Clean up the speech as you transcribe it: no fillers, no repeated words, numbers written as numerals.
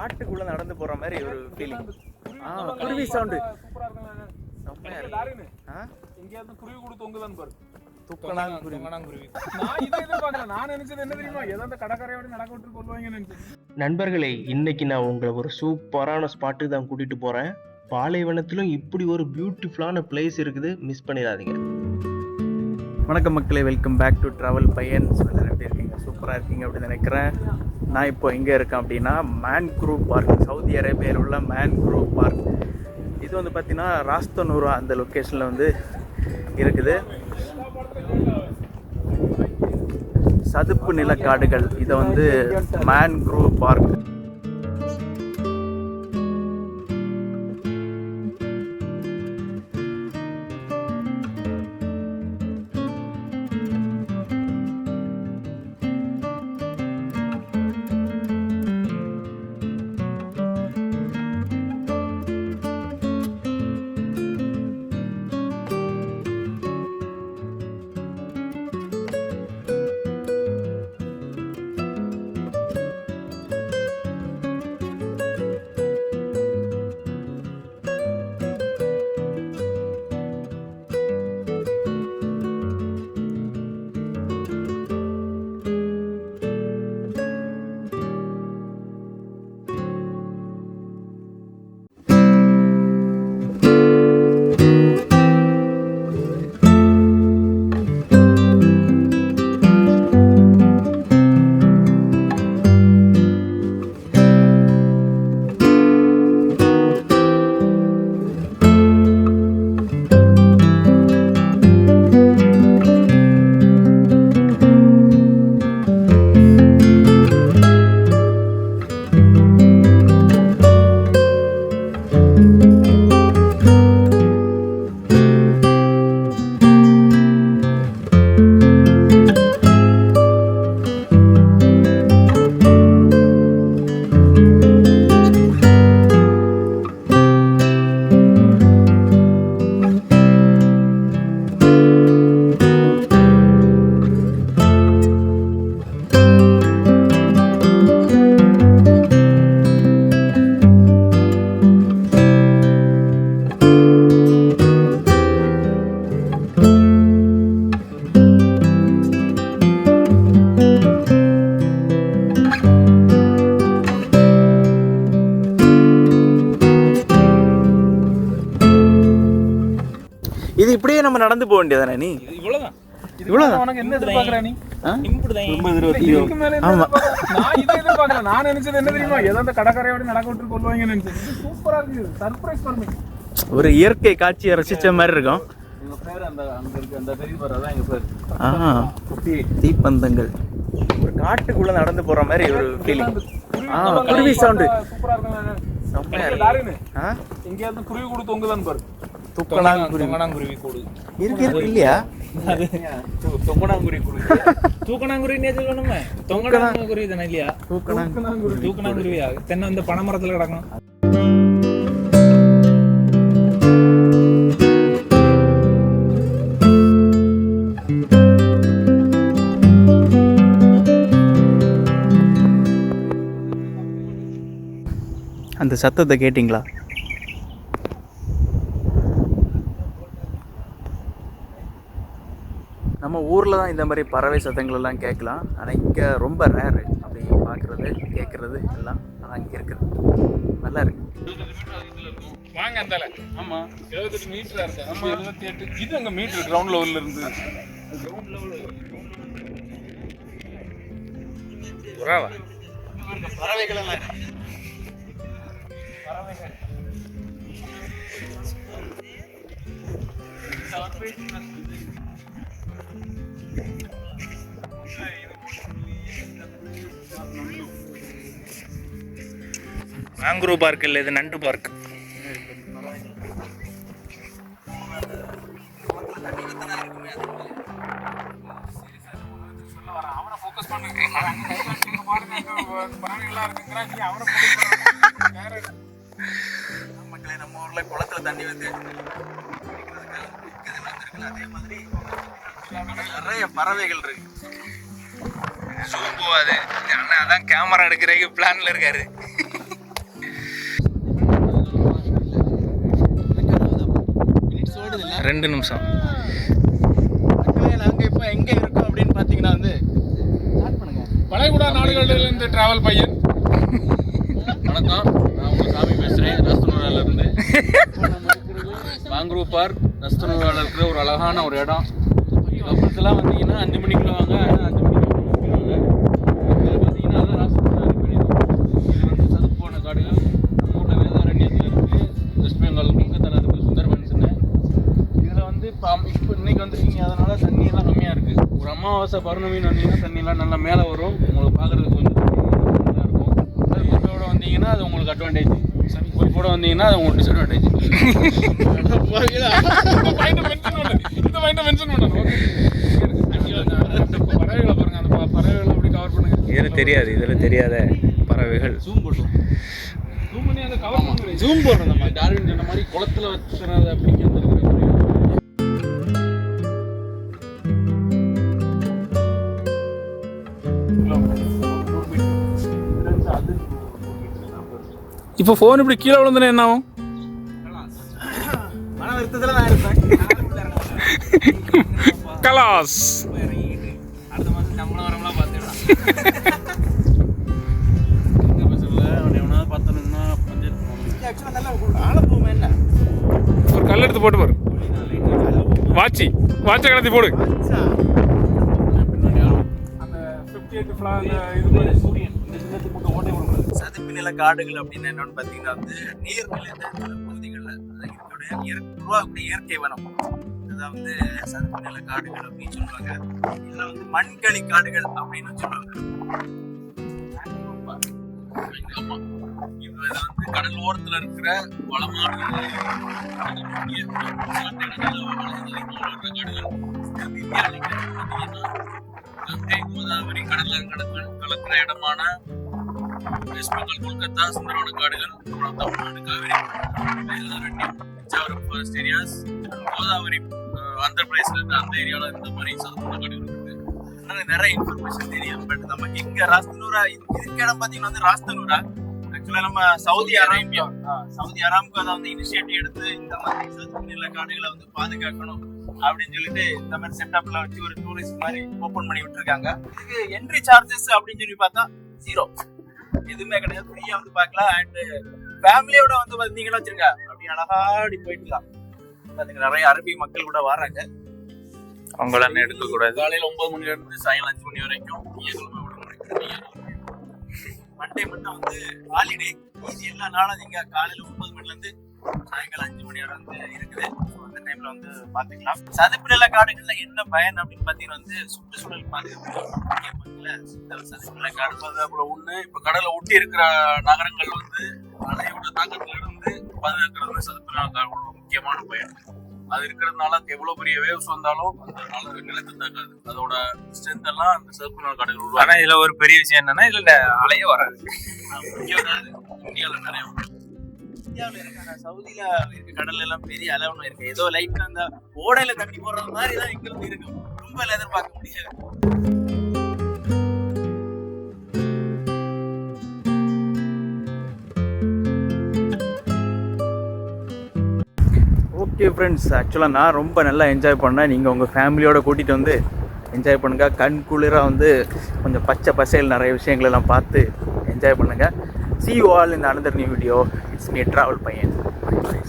காட்டுக்குள்ள நடந்து போற மாதிரி ஒரு ஃபீலிங். குருவி சவுண்டு செம்மையா இருக்கு. எங்கேயாவது குருவி கூட தொங்குதான் பாரு. துக்கணாங்குருவி. நான் இதை எதிர்பார்க்கல. நான் நினைச்சது என்ன தெரியுமா, ஏதோ அந்த கடற்கரையோட நடக்க விட்டு கொள்வாங்கன்னு நினைச்சேன். நண்பர்களே, இன்னைக்கு நான் உங்களை ஒரு சூப்பரான ஸ்பாட்டுக்கு தான் கூட்டிட்டு போறேன். பாலைவனத்திலும் இப்படி ஒரு பியூட்டிஃபுல்லான பிளேஸ் இருக்குது, மிஸ் பண்ணிடாதீங்க. வணக்கம் மக்களே, வெல்கம் பேக் டு ட்ராவல் பையன். எல்லாரும் எப்படி இருக்கீங்க? சூப்பராக இருக்கீங்க அப்படின்னு நினைக்கிறேன். நான் இப்போ எங்கே இருக்கேன் அப்படின்னா மேன்க்ரூவ் பார்க், சவுதி அரேபியாவில் உள்ள மேன்க்ரூவ் பார்க். இது வந்து பார்த்திங்கன்னா ராஸ்தனூரா அந்த லொக்கேஷனில் வந்து இருக்குது. சதுப்பு நிலக்காடுகள், இதை வந்து மேன்க்ரூவ் பார்க். இது இப்படியே நம்ம நடந்து போக வேண்டியதானே? நீ இவ்வளவுதான். இவ்வளவுதான். உனக்கு என்ன எதிர்பார்க்கற நீ? ஆமா, நான் இதை எதிர்பார்க்கல. நான் நினைச்சது என்ன தெரியுமா, ஏதோ அந்த கடற்கரையோட நடக்க விட்டு கொள்வாங்கன்னு நினைச்சேன். சூப்பரா இருக்கு. சர்ப்ரைஸ் பண்ணி ஒரு இயற்கை காட்சியை ரசிச்ச மாதிரி இருக்கும். எங்க பேர் அந்த அங்க இருக்கு அந்த பெரிய பேர், அதான் எங்க பேர். குட்டி தீப்பந்தங்கள். ஒரு காட்டுக்குள்ள நடந்து போற மாதிரி ஒரு ஃபீலிங். குருவி சவுண்டு சூப்பரா இருக்கு. செம்மையா லாரினு இருக்கு. எங்கேயாவது குருவி கூட தொங்குதான் பாரு. துக்கணாங்குருவி கூடு இருக்கு இல்லையா? தொங்கணாங்குருவி கூடு. தூக்கணாங்குருவினே சொல்லணுமே. தொங்கணாங்குருவி தானே இல்லையா? தூக்கணாங்குருவியா தென்னை இந்த பனைமரத்துல கிடக்கும். அந்த சத்தத்தை கேட்டிங்களா? நம்ம ஊரில் தான் இந்த மாதிரி பறவை சத்தங்கள் எல்லாம் கேட்கலாம். ஆனால் இங்கே ரொம்ப ரேரு அப்படி பார்க்குறது கேட்குறது எல்லாம். ஆனால் இங்கே இருக்குது, நல்லா இருக்கு. வாங்க அந்தால. ஆமா 78 மீட்டரா இருக்கு. ஆமா 78. இது அங்க மீட்டர் கிரவுண்ட் லெவல்ல இருந்து. கிரவுண்ட் லெவல் புறாவா? பறவைகள் எல்லாம் பறவைகள். மேன்க்ரூவ் பார்க் இல்லை, இது நண்டு பார்க். அவனை ஃபோக்கஸ் பண்ணுங்க. பறவைகளா இருக்குங்கறா, நீ அவனை மக்களே, நம்ம ஊர்ல குளத்துல தண்ணி வந்து அதே மாதிரி நிறைய பறவைகள் இருக்கு. ஜூம் போகாது. அதான் கேமரா எடுக்கிறதுக்கு பிளான்ல இருக்காரு. 2 நிமிஷம். மக்களே நாங்கள் இப்போ எங்கே இருக்கோம் அப்படின்னு பார்த்தீங்கன்னா வந்து ஸ்டார்ட் பண்ணுங்க. வளைகுடா நாடுகளிலிருந்து டிராவல் பையன். வணக்கம், நான் உங்கள் சாமி பேசுகிறேன். நஸ்தனூராலேருந்து மேன்க்ரூவ் பார்க். நஸ்தனூராவில் இருக்கிற ஒரு அழகான ஒரு இடம். கப்பல்ஸ்லாம் வந்தீங்கன்னா 5 மணிக்குள்ள வாங்க, 5 மணிக்கு வாங்க. இதில் பார்த்தீங்கன்னா அதான் ராஷ்டிரா இது வந்து சதுப்பு போன காடுகள். நம்ம ஊரில் வேதாரண்யத்தில் இருக்குது, வெஸ்ட் பெங்கால் கொல்கத்தாவில் இருக்குது சுந்தர்பன்ஸ்னு. இதில் வந்து இப்போ இன்னைக்கு வந்துருக்கீங்க, அதனால தண்ணியெல்லாம் கம்மியாக இருக்குது. ஒரு அமாவாசை பௌர்ணமின்னு வந்தீங்கன்னா தண்ணியெல்லாம் நல்லா மேலே வரும். உங்களுக்கு பார்க்குறதுக்கு கொஞ்சம் நல்லா இருக்கும். அது குரூப்போட வந்தீங்கன்னா அது உங்களுக்கு அட்வான்டேஜ், குரூப்போட வந்தீங்கன்னா அது உங்களுக்கு டிஸ்அட்வான்டேஜ். இந்த பாயிண்ட் மென்ஷன் பண்ணணும். பறவைகளை பாருங்க, அந்த பறவைகளை அப்படி கவர் பண்ணுங்க. இதில் தெரியாது, இதில் தெரியாத பறவைகள். ஜூம் போட்டோம், ஜூம் பண்ணி அதை கவர் பண்ணுங்க. ஜூம் போடுறோம். நம்ம டார்வின் சொன்ன மாதிரி குளத்துல வச்சுறது அப்படிங்கிறது இருக்கிற மாதிரி. இப்போ ஃபோன் இப்படி கீழே விழுந்தனா என்ன ஆகும்? மன வருத்தத்தில் நான் இருப்பேன். கலாஸ். அடுத்த மாதம் நம்மளும் வரம்லாம் பார்த்துக்கலாம். பார்த்தோம்னா ஆக்சுவலாக நல்லா ஆழப்போமே என்ன ஒரு கல் எடுத்து போட்டு பாரு. வாட்சை கலத்தி போடு. அந்த 58 ஃப்ளா இது மாதிரி சூரியன் இந்த சின்னத்துக்கு மட்டும் ஓட்டை கொடுக்குறது. சதுப்பு நில காடுகள் அப்படின்னு என்னன்னு பார்த்தீங்கன்னா வந்து நீர்நிலை பகுதிகளில் உருவாக்கக்கூடிய இயற்கை வனம், இதுதான் வந்து சதுப்பு நில காடுகள் அப்படின்னு சொல்லுவாங்க. இதெல்லாம் வந்து மண்களி காடுகள் அப்படின்னு சொல்லுவாங்க. இது வந்து கடல் ஓரத்துல இருக்கிற வளமான கங்கை கோதாவரி கடல்ல கலக்கிற இடமான வெஸ்ட் பெங்கால் கொல்கத்தா சுந்தரவன காடுகள், அப்புறம் தமிழ்நாடு காவிரி வேதாரண்யம் பிச்சாவரம் ஃபாரஸ்ட் ஏரியாஸ், கோதாவரி ஆந்திர பிரதேசல இருந்து அந்த ஏரியாவில் இந்த மாதிரி சதுப்பு காடுகள் இருக்கு. அதனால நிறைய இன்ஃபர்மேஷன் தெரியும். பட் நமக்கு இங்க ராஸ்தனூரா இதுக்கு இடம் பார்த்தீங்கன்னா வந்து ராஸ்தனூரா ஆக்சுவலா நம்ம சவுதி அராம்கோ அதை வந்து இனிஷியேட்டிவ் எடுத்து இந்த மாதிரி சதுப்பு நில காடுகளை வந்து பாதுகாக்கணும் அப்படின்னு சொல்லிட்டு இந்த மாதிரி செட்டப்ல வச்சு ஒரு டூரிஸ்ட் மாதிரி ஓபன் பண்ணி விட்டுருக்காங்க. இதுக்கு என்ட்ரி சார்ஜஸ் அப்படின்னு சொல்லி பார்த்தா 0, எதுவுமே கிடையாது. ஃப்ரீயா வந்து பார்க்கலாம். அண்ட் ஃபேமிலியோட வந்து வந்தீங்கன்னா வச்சிருக்க அப்படி அழகாடி போயிட்டுலாம். பாத்தீங்க நிறைய அரபி மக்கள் கூட வராங்க. அவங்களாம் எடுக்க கூடாது. காலையில 9 மணில இருந்து சாயங்காலம் 5 மணி வரைக்கும். மண்டே மட்டும் வந்து ஹாலிடே, மீதி எல்லா நாளும் நீங்க காலையில 9 மணில இருந்து சாயங்காலம் 5 மணி வரை வந்து இருக்குது. அந்த டைம்ல வந்து பாத்துக்கலாம். சதுப்பு நில காடுகள்ல என்ன பயன் அப்படின்னு பாத்தீங்கன்னா வந்து சுற்றுச்சூழல் பாதுகாப்பு. சதுப்பு நில காடு பாதுகாப்புல ஒண்ணு, இப்ப கடலை ஒட்டி இருக்கிற நகரங்கள் வந்து மழையோட தாக்கத்துல இருந்து பாதுகாக்கிறது சதுப்பு நில காடுகளோட முக்கியமான பயன். அது இருக்கிறதுனால எவ்வளவு பெரிய வேவ்ஸ் வந்தாலும் அதனால நிலத்தை தாக்காது. அதோட ஸ்ட்ரென்த் எல்லாம் அந்த சதுப்பு நில காடுகள் உருவாங்க. ஆனா இதுல ஒரு பெரிய விஷயம் என்னன்னா இதுல அலையே வராது. இந்தியாவில் நிறைய இந்தியாவில் இருக்க சவுதியில இருக்க கடல் எல்லாம் பெரிய அலை ஒண்ணு இருக்கு. ஏதோ லைட் அந்த ஓடையில தண்ணி போடுறது மாதிரி தான் இங்க இருந்து இருக்கு. ரொம்ப எதிர்பார்க்க முடியாது. ஓகே ஃப்ரெண்ட்ஸ், ஆக்சுவலாக நான் ரொம்ப நல்லா என்ஜாய் பண்ணேன். நீங்கள் உங்கள் ஃபேமிலியோட கூட்டிகிட்டு வந்து என்ஜாய் பண்ணுங்கள். கண் குளிராக வந்து கொஞ்சம் பச்சை பசையில் நிறைய விஷயங்களெல்லாம் பார்த்து என்ஜாய் பண்ணுங்கள். See you all in another new video. It's me, Travel Payan. Bye.